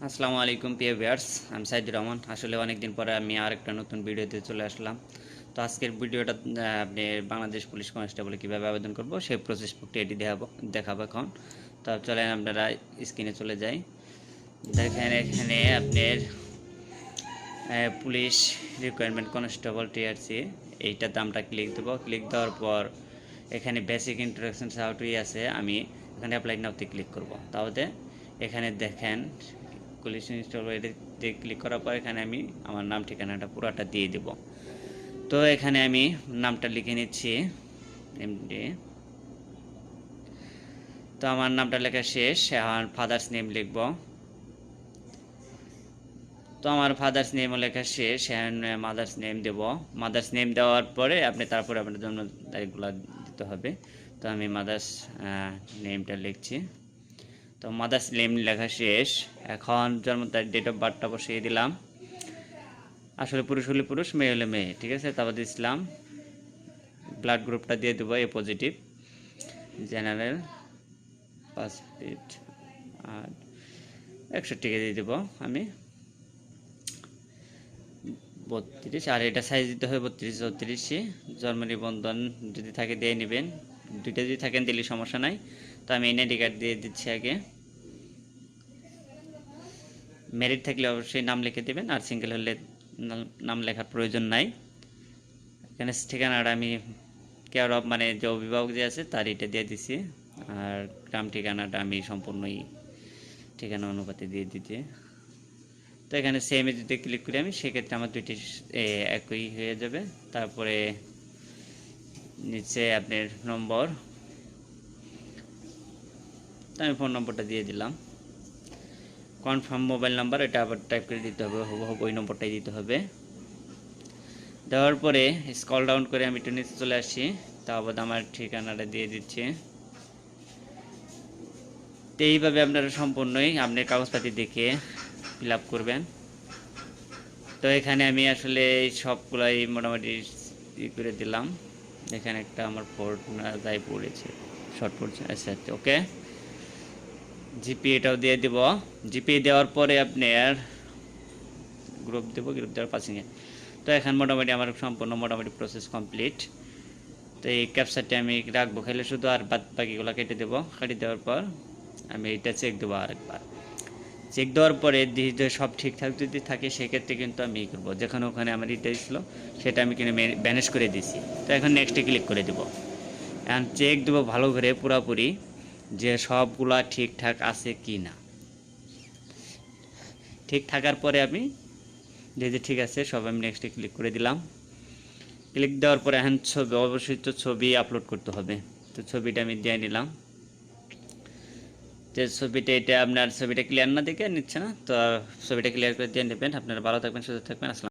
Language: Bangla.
আসসালামু আলাইকুম প্রিয় ভিউয়ার্স, আমি সাইদুর রহমান। আসলে অনেক দিন পরে আমি আরেকটা নতুন ভিডিওতে চলে আসলাম। তো আজকের ভিডিওটা আপনি বাংলাদেশ পুলিশ কনস্টেবলে কীভাবে আবেদন করব সেই প্রসেস প্রক্রিয়াটি দেখাবো এখন। তো চলেন আপনারা স্ক্রিনে চলে যাই। দেখেন এখানে আপনার পুলিশ রিকোয়ারমেন্ট কনস্টেবল টিআরসি এইটার দামটা ক্লিক দেবো। ক্লিক দেওয়ার পর এখানে বেসিক ইন্ট্রোডাকশন সাউটই আছে, আমি এখানে অ্যাপ্লাই নাওতে ক্লিক করব। তাহলে এখানে দেখেন পুলিশ ইনস্টলতে ক্লিক করার পর এখানে আমি আমার নাম ঠিকানাটা পুরোটা দিয়ে দেব। তো এখানে আমি নামটা লিখে নিচ্ছি এমডি। তো আমার নামটা লেখা শেষ, এখন ফাদার্স নেম লিখব। তো আমার ফাদার্স নেমও লেখা শেষ, এখন মাদার্স নেম দেব। মাদার্স নেম দেওয়ার পরে তারপরে আপনার জন্য তারিখগুলো দিতে হবে। তো আমি মাদার্স নেমটা লিখছি। তো মাদার্স নেম লেখা শেষ, এখন জন্ম তারিখ ডেট অফ বার্থটা বসিয়ে দিলাম। আসলে পুরুষ হলে পুরুষ, মেয়ে হলে মেয়ে, ঠিক আছে। তারপর দিয়েছিলাম ব্লাড গ্রুপটা দিয়ে দেবো এ পজিটিভ, জেনারেল, 5 ফিট আর 61 দিয়ে দেবো আমি 32। আর এটা সাইজ দিতে হবে 32-34। জন্ম নিবন্ধন যদি থাকে দিয়ে নেবেন, দুইটা যদি থাকেন দিলে সমস্যা নাই। তো আমি এনআইডি কার্ড দিয়ে দিচ্ছি আগে। ম্যারিড থাকলে অবশ্যই নাম লিখে দেবেন, আর সিঙ্গেল হলে নাম লেখার প্রয়োজন নাই। এখানে ঠিকানাটা আমি কেয়ার অফ মানে যে অভিভাবক যে আছে তার এটা দিয়ে দিছি, আর গ্রাম ঠিকানাটা আমি সম্পূর্ণই ঠিকানা অনুপাতে দিয়ে দিতে। তো এখানে সেমে যদি ক্লিক করি আমি, সেক্ষেত্রে আমার দুইটি একই হয়ে যাবে। তারপরে নিচে আপনার নম্বর, তো আমি ফোন নম্বরটা দিয়ে দিলাম। কনফার্ম মোবাইল নাম্বার, এটা আবার টাইপ করে দিতে হবে, হুবহু ওই নম্বরটাই দিতে হবে। দেওয়ার পরে স্ক্রল ডাউন করে আমি একটু নিচে চলে আসি, তারপর আমার ঠিকানাটা দিয়ে দিচ্ছি। তো এইভাবে আপনারা সম্পূর্ণই আপনার কাগজপাতি দেখে ফিল আপ করবেন। তো এখানে আমি আসলে সবগুলাই মোটামুটি করে দিলাম। এখানে একটা আমার ফোর্ট যাই পড়েছে, শর্ট পড়ছে, আচ্ছা ওকে। জিপি এটাও দিয়ে দেব। জিপি দেওয়ার পরে আপনার গ্রুপ দেবো, গ্রুপ দেওয়ার পাসিংয়ে। তো এখন মোটামুটি আমার সম্পূর্ণ মোটামুটি প্রসেস কমপ্লিট। তো এই ক্যাপচারটা আমি রাখবো, খেলে শুধু আর বাকিগুলো কেটে দেবো। কেটে দেওয়ার পর আমি এটা চেক দেবো আরেকবার। চেক দেওয়ার পরে সব ঠিকঠাক যদি থাকে সেক্ষেত্রে কিন্তু আমি করবো, যেখানে ওখানে আমার এটা ছিল সেটা আমি কিন্তু ম্যানেজ করে দিছি। তো এখন নেক্সটে ক্লিক করে দেবো। এখন চেক দেবো ভালো করে পুরাপুরি যে সবগুলা ঠিকঠাক আছে কি না। ঠিক থাকার পরে আমি যে ঠিক আছে সব আমি নেক্সটে ক্লিক করে দিলাম। ক্লিক দেওয়ার পরে এখন ছবি, অবশ্যই তো ছবি আপলোড করতে হবে। তো ছবিটা আমি দিয়ে নিলাম। যে ছবিটা এটা আপনার ছবিটা ক্লিয়ার না দেখে নিচ্ছে না, তো ছবিটা ক্লিয়ার করে দিয়ে নেবেন। আপনারা ভালো থাকবেন, সুস্থ থাকবেন। আসসালাম।